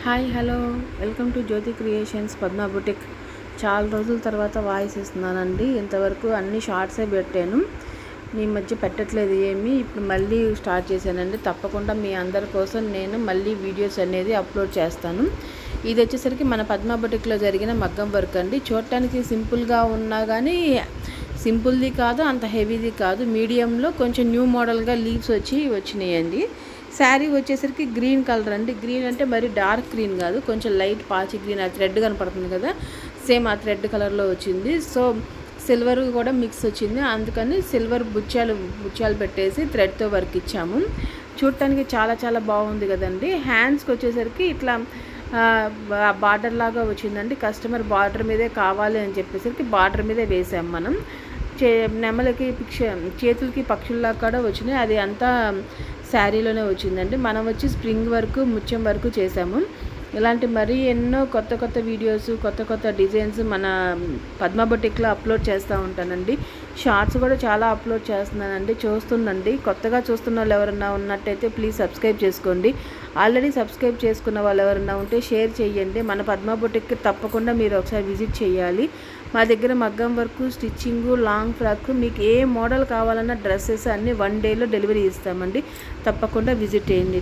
Hi hello welcome to Jyothi creations Padma boutique. చాలా రోజుల తర్వాత వాయిస్ ఇస్తున్నానండి. ఇంతవరకు అన్ని షార్ట్సే పెట్టాను, మీ మధ్య పెట్టట్లేదు ఏమీ. ఇప్పుడు మళ్ళీ స్టార్ట్ చేశానండి. తప్పకుండా మీ అందరి కోసం నేను మళ్ళీ వీడియోస్ అనేది అప్లోడ్ చేస్తాను. ఇది వచ్చేసరికి మన పద్మా బుటిక్లో జరిగిన మగ్గం వర్క్ అండి. చూడటానికి సింపుల్గా ఉన్నా కానీ సింపుల్ది కాదు, అంత హెవీది కాదు, మీడియంలో కొంచెం న్యూ మోడల్గా లీవ్స్ వచ్చినాయండి. శారీ వచ్చేసరికి గ్రీన్ కలర్ అండి. గ్రీన్ అంటే మరి డార్క్ గ్రీన్ కాదు, కొంచెం లైట్ పాచి గ్రీన్. ఆ థ్రెడ్ కనపడుతుంది కదా, సేమ్ ఆ థ్రెడ్ కలర్లో వచ్చింది. సో సిల్వర్ కూడా మిక్స్ వచ్చింది, అందుకని సిల్వర్ బుచ్చాలు పెట్టేసి థ్రెడ్తో వర్క్ ఇచ్చాము. చూడటానికి చాలా చాలా బాగుంది కదండి. హ్యాండ్స్కి వచ్చేసరికి ఇట్లా బార్డర్ లాగా వచ్చిందండి. కస్టమర్ బార్డర్ మీదే కావాలి అని చెప్పేసరికి బార్డర్ మీదే వేసాం మనం. నెమలకి చేతులకి పక్షుల్లా కూడా వచ్చినాయి. అది అంతా శారీలోనే వచ్చిందండి. మనం వచ్చి స్ప్రింగ్ వర్క్, ముత్యం వర్క్ చేసాము. ఇలాంటి మరీ ఎన్నో కొత్త కొత్త వీడియోస్, కొత్త కొత్త డిజైన్స్ మన పద్మా బుటిక్లో అప్లోడ్ చేస్తూ ఉంటానండి. షార్ట్స్ కూడా చాలా అప్లోడ్ చేస్తున్నానండి, చూస్తుందండి. కొత్తగా చూస్తున్న వాళ్ళు ఎవరన్నా ఉన్నట్టయితే ప్లీజ్ సబ్స్క్రైబ్ చేసుకోండి. ఆల్రెడీ సబ్స్క్రైబ్ చేసుకున్న వాళ్ళు ఎవరన్నా ఉంటే షేర్ చేయండి. మన పద్మా బుటిక్కి తప్పకుండా మీరు ఒకసారి విజిట్ చేయాలి. మా దగ్గర మగ్గం వర్క్, స్టిచ్చింగు, లాంగ్ ఫ్రాక్, మీకు ఏ మోడల్ కావాలన్నా డ్రెస్సెస్ అన్నీ 1 డేలో డెలివరీ ఇస్తామండి. తప్పకుండా విజిట్ చేయండి.